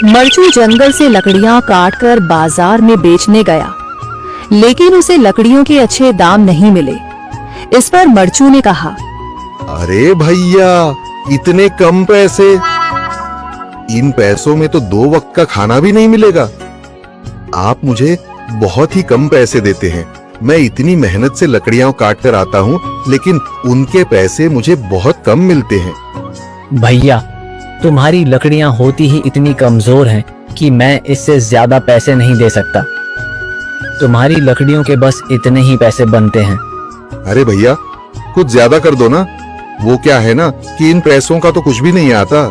मरचू जंगल से लकड़ियां काटकर बाजार में बेचने गया, लेकिन उसे लकड़ियों के अच्छे दाम नहीं मिले। इस पर मरचू ने कहा, अरे भैया, इतने कम पैसे? इन पैसों में तो 2 वक्त का खाना भी नहीं मिलेगा। आप मुझे बहुत ही कम पैसे देते हैं। मैं इतनी मेहनत से लकड़ियां काट कर आता हूँ, लेकिन उनके पैसे मुझे बहुत कम मिलते हैं। भैया, तुम्हारी लकड़ियां होती ही इतनी कमजोर हैं कि मैं इससे ज्यादा पैसे नहीं दे सकता। तुम्हारी लकड़ियों के बस इतने ही पैसे बनते हैं। अरे भैया, कुछ ज्यादा कर दो ना। वो क्या है ना कि इन पैसों का तो कुछ भी नहीं आता।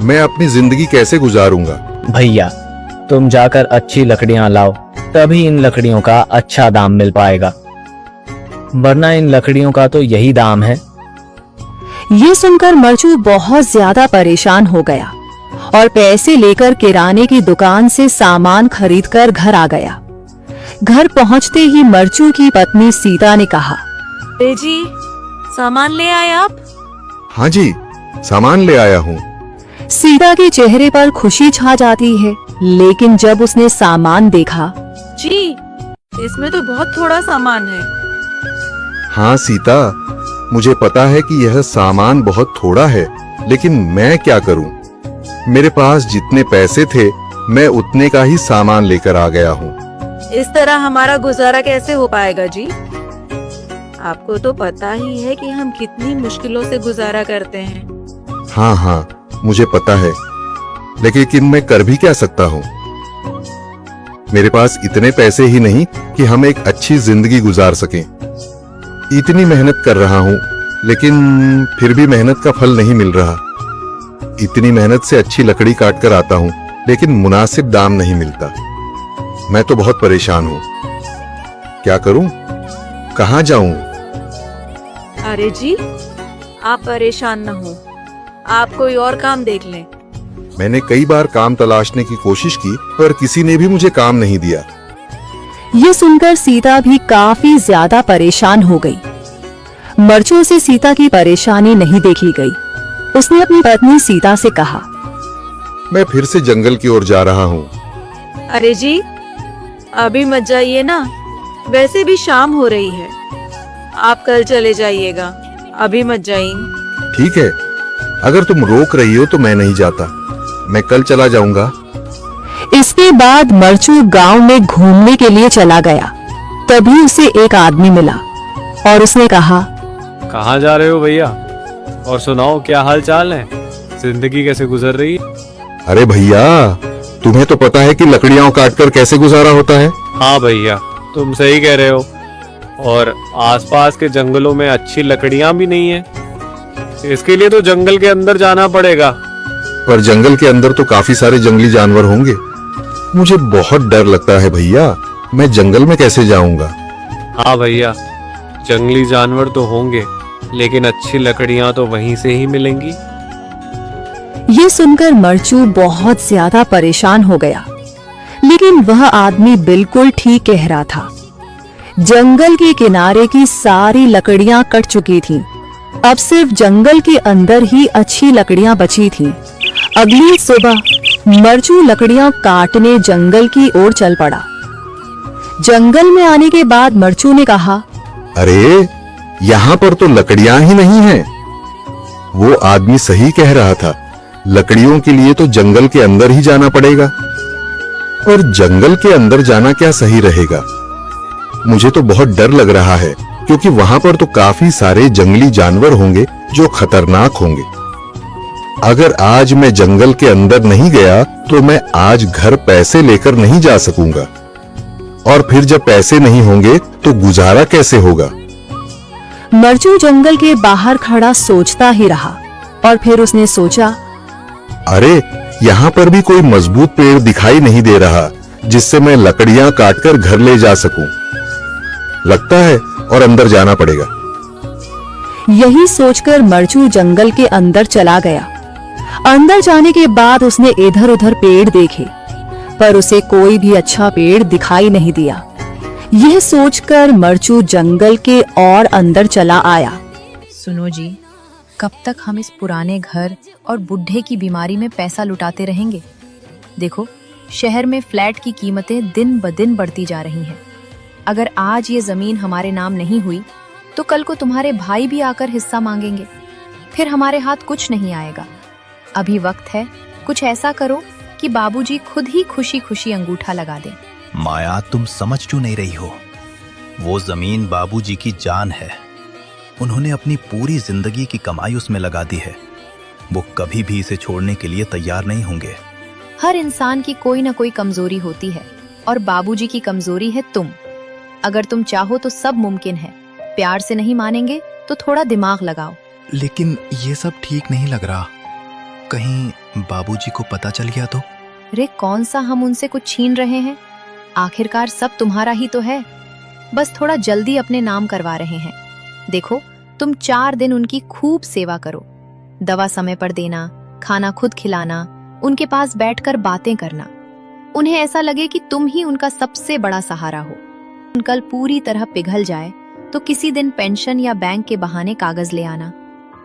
मैं अपनी जिंदगी कैसे गुजारूंगा? भैया, तुम जाकर अच्छी लकड़ियां लाओ, तभी इन लकड़ियों का अच्छा दाम मिल पाएगा, वरना इन लकड़ियों का तो यही दाम है। ये सुनकर मरचू बहुत ज्यादा परेशान हो गया और पैसे लेकर किराने की दुकान से सामान खरीदकर घर आ गया। घर पहुंचते ही मरचू की पत्नी सीता ने कहा, अरे जी, सामान ले आए आप? हाँ जी, सामान ले आया हूँ। सीता के चेहरे पर खुशी छा जाती है, लेकिन जब उसने सामान देखा, जी, इसमें तो बहुत थोड़ा सामान है। हाँ सीता, मुझे पता है कि यह सामान बहुत थोड़ा है, लेकिन मैं क्या करूं? मेरे पास जितने पैसे थे, मैं उतने का ही सामान लेकर आ गया हूँ। इस तरह हमारा गुजारा कैसे हो पाएगा जी? आपको तो पता ही है कि हम कितनी मुश्किलों से गुजारा करते हैं। हाँ हाँ, मुझे पता है, लेकिन मैं कर भी क्या सकता हूँ? मेरे पास इतने पैसे ही नहीं कि हम एक अच्छी जिंदगी गुजार सकें। इतनी मेहनत कर रहा हूँ, लेकिन फिर भी मेहनत का फल नहीं मिल रहा। इतनी मेहनत से अच्छी लकड़ी काट कर आता हूँ, लेकिन मुनासिब दाम नहीं मिलता। मैं तो बहुत परेशान हूँ। क्या करूँ? कहाँ जाऊँ? अरे जी, आप परेशान न हो, आप कोई और काम देख लें। मैंने कई बार काम तलाशने की कोशिश की, पर किसी ने भी मुझे काम नहीं दिया। ये सुनकर सीता भी काफी ज्यादा परेशान हो गई। मरचू से सीता की परेशानी नहीं देखी गई। उसने अपनी पत्नी सीता से कहा, मैं फिर से जंगल की ओर जा रहा हूँ। अरे जी, अभी मत जाइए ना, वैसे भी शाम हो रही है। आप कल चले जाइएगा, अभी मत जाइए। ठीक है, अगर तुम रोक रही हो तो मैं नहीं जाता। मैं कल चला जाऊंगा। इसके बाद मरचू गांव में घूमने के लिए चला गया। तभी उसे एक आदमी मिला और उसने कहा, कहाँ जा रहे हो भैया? और सुनाओ, क्या हाल चाल है? जिंदगी कैसे गुजर रही है? अरे भैया, तुम्हें तो पता है कि लकड़ियां काटकर कैसे गुजारा होता है। हाँ भैया, तुम सही कह रहे हो। और आसपास के जंगलों में अच्छी लकड़ियां भी नहीं है। इसके लिए तो जंगल के अंदर जाना पड़ेगा। पर जंगल के अंदर तो काफी सारे जंगली जानवर होंगे। मुझे बहुत डर लगता है भैया। मैं जंगल में कैसे जाऊंगा? हाँ भैया, जंगली जानवर तो होंगे, लेकिन अच्छी लकड़ियां तो वहीं से ही मिलेंगी। ये सुनकर मरचू बहुत ज्यादा परेशान हो गया, लेकिन वह आदमी बिल्कुल ठीक कह रहा था। जंगल के किनारे की सारी लकड़ियां कट चुकी थीं। अब सिर्फ जंगल के अंदर ही अच्छी लकड़ियां बची थीं। अगली सुबह मरचू लकड़ियां काटने जंगल की ओर चल पड़ा। जंगल में आने के बाद मरचू ने कहा, अरे, यहाँ पर तो लकड़ियां ही नहीं हैं। वो आदमी सही कह रहा था। लकड़ियों के लिए तो जंगल के अंदर ही जाना पड़ेगा। और जंगल के अंदर जाना क्या सही रहेगा? मुझे तो बहुत डर लग रहा है, क्योंकि वहां पर तो काफी सारे जंगली जानवर होंगे जो खतरनाक होंगे। अगर आज मैं जंगल के अंदर नहीं गया तो मैं आज घर पैसे लेकर नहीं जा सकूंगा। और फिर जब पैसे नहीं होंगे तो गुजारा कैसे होगा? मरचू जंगल के बाहर खड़ा सोचता ही रहा और फिर उसने सोचा, अरे, यहाँ पर भी कोई मजबूत पेड़ दिखाई नहीं दे रहा जिससे मैं लकड़ियां काटकर घर ले जा सकूं। लगता है और अंदर जाना पड़ेगा। यही सोचकर मरचू जंगल के अंदर चला गया। अंदर जाने के बाद उसने इधर उधर पेड़ देखे, पर उसे कोई भी अच्छा पेड़ दिखाई नहीं दिया। यह सोचकर मरचू जंगल के और अंदर चला आया। सुनो जी, कब तक हम इस पुराने घर और बुढ़े की बीमारी में पैसा लुटाते रहेंगे? देखो, शहर में फ्लैट की कीमतें दिन ब दिन बढ़ती जा रही हैं। अगर आज ये जमीन हमारे नाम नहीं हुई तो कल को तुम्हारे भाई भी आकर हिस्सा मांगेंगे, फिर हमारे हाथ कुछ नहीं आएगा। अभी वक्त है, कुछ ऐसा करो कि बाबूजी खुद ही खुशी खुशी अंगूठा लगा दें। माया, तुम समझ क्यों नहीं रही हो? वो जमीन बाबूजी की जान है। उन्होंने अपनी पूरी जिंदगी की कमाई उसमें लगा दी है। वो कभी भी इसे छोड़ने के लिए तैयार नहीं होंगे। हर इंसान की कोई ना कोई कमजोरी होती है और बाबूजी की कमजोरी है तुम। अगर तुम चाहो तो सब मुमकिन है। प्यार से नहीं मानेंगे तो थोड़ा दिमाग लगाओ। लेकिन ये सब ठीक नहीं लग रहा। कहीं बाबूजी को पता चल गया तो? रे, कौन सा हम उनसे कुछ छीन रहे हैं? आखिरकार सब तुम्हारा ही तो है। बस थोड़ा जल्दी अपने नाम करवा रहे हैं। देखो, तुम 4 दिन उनकी खूब सेवा करो। दवा समय पर देना, खाना खुद खिलाना, उनके पास बैठकर बातें करना। उन्हें ऐसा लगे कि तुम ही उनका सबसे बड़ा सहारा हो। कल पूरी तरह पिघल जाए तो किसी दिन पेंशन या बैंक के बहाने कागज ले आना।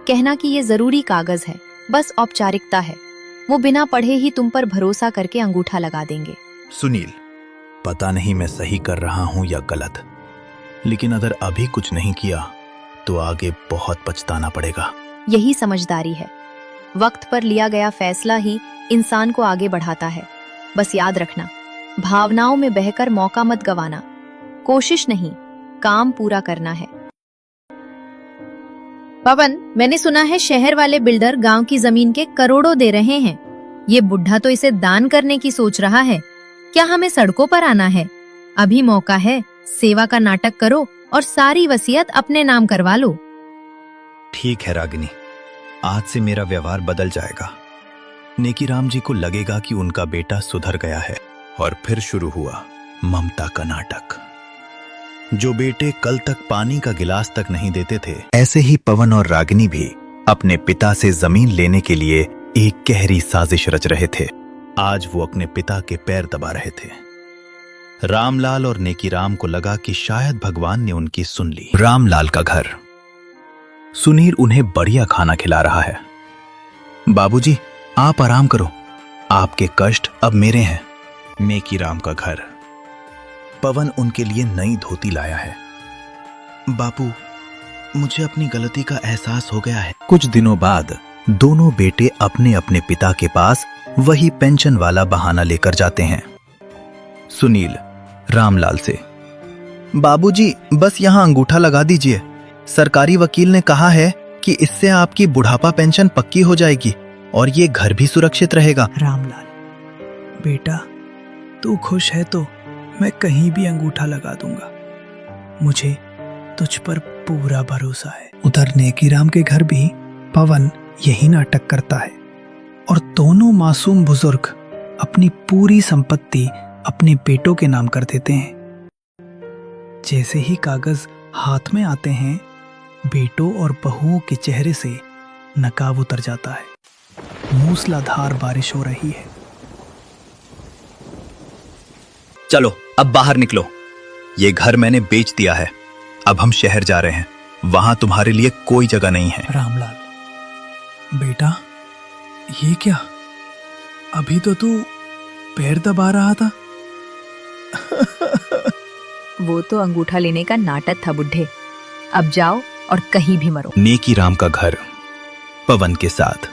कहना कि ये जरूरी कागज है, बस औपचारिकता है। वो बिना पढ़े ही तुम पर भरोसा करके अंगूठा लगा देंगे। सुनील, पता नहीं मैं सही कर रहा हूं या गलत, लेकिन अगर अभी कुछ नहीं किया तो आगे बहुत पछताना पड़ेगा। यही समझदारी है। वक्त पर लिया गया फैसला ही इंसान को आगे बढ़ाता है। बस याद रखना, भावनाओं में बहकर मौका मत गवाना। कोशिश नहीं, काम पूरा करना है। पवन, मैंने सुना है शहर वाले बिल्डर गांव की जमीन के करोड़ों दे रहे हैं। ये बुढ़ा तो इसे दान करने की सोच रहा है। क्या हमें सड़कों पर आना है? अभी मौका है, सेवा का नाटक करो और सारी वसीयत अपने नाम करवा लो। ठीक है रागिनी, आज से मेरा व्यवहार बदल जाएगा। नेकीराम जी को लगेगा कि उनका बेटा सुधर गया है। और फिर शुरू हुआ ममता का नाटक। जो बेटे कल तक पानी का गिलास तक नहीं देते थे, ऐसे ही पवन और रागिनी भी अपने पिता से जमीन लेने के लिए एक गहरी साजिश रच रहे थे। आज वो अपने पिता के पैर दबा रहे थे। रामलाल और नेकीराम को लगा कि शायद भगवान ने उनकी सुन ली। रामलाल का घर। सुनील उन्हें बढ़िया खाना खिला रहा है। बाबूजी, आप आराम करो, आपके कष्ट अब मेरे हैं। नेकीराम का घर। पवन उनके लिए नई धोती लाया है। बापू, मुझे अपनी गलती का एहसास हो गया है। कुछ दिनों बाद दोनों बेटे अपने अपने पिता के पास वही पेंशन वाला बहाना लेकर जाते हैं। सुनील रामलाल से, बाबूजी, बस यहाँ अंगूठा लगा दीजिए। सरकारी वकील ने कहा है कि इससे आपकी बुढ़ापा पेंशन पक्की हो जाएगी और ये घर भी सुरक्षित रहेगा। रामलाल बेटा, तू खुश है तो मैं कहीं भी अंगूठा लगा दूंगा। मुझे तुझ पर पूरा भरोसा है। उधर नेकीराम के घर भी पवन यही नाटक करता है और दोनों मासूम बुजुर्ग अपनी पूरी संपत्ति अपने बेटों के नाम कर देते हैं। जैसे ही कागज हाथ में आते हैं, बेटों और बहुओं के चेहरे से नकाब उतर जाता है। मूसलाधार बारिश हो रही है। चलो अब बाहर निकलो। ये घर मैंने बेच दिया है। अब हम शहर जा रहे हैं। वहां तुम्हारे लिए कोई जगह नहीं है। रामलाल बेटा, ये क्या? अभी तो तू पैर दबा रहा था। वो तो अंगूठा लेने का नाटक था बुढ़े। अब जाओ और कहीं भी मरो। नेकीराम का घर। पवन के साथ।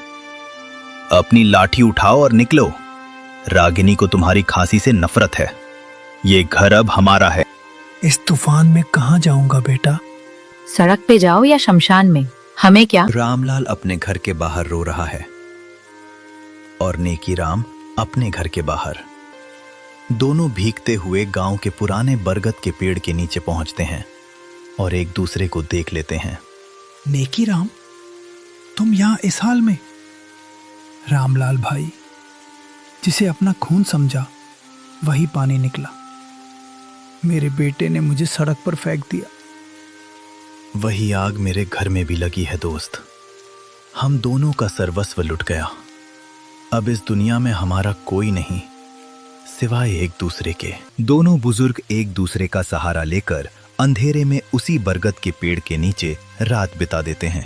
अपनी लाठी उठाओ और निकलो। रागिनी को तुम्हारी खांसी से नफरत है। ये घर अब हमारा है। इस तूफान में कहाँ जाऊंगा बेटा? सड़क पे जाओ या शमशान में, हमें क्या। रामलाल अपने घर के बाहर रो रहा है और नेकीराम अपने घर के बाहर। दोनों भीगते हुए गांव के पुराने बरगद के पेड़ के नीचे पहुंचते हैं और एक दूसरे को देख लेते हैं। नेकीराम, तुम यहाँ इस हाल में? रामलाल भाई, जिसे अपना खून समझा वही पानी निकला। मेरे बेटे ने मुझे सड़क पर फेंक दिया। वही आग मेरे घर में भी लगी है दोस्त। हम दोनों का सर्वस्व लुट गया। अब इस दुनिया में हमारा कोई नहीं सिवाय एक दूसरे के। दोनों बुजुर्ग एक दूसरे का सहारा लेकर अंधेरे में उसी बरगद के पेड़ के नीचे रात बिता देते हैं।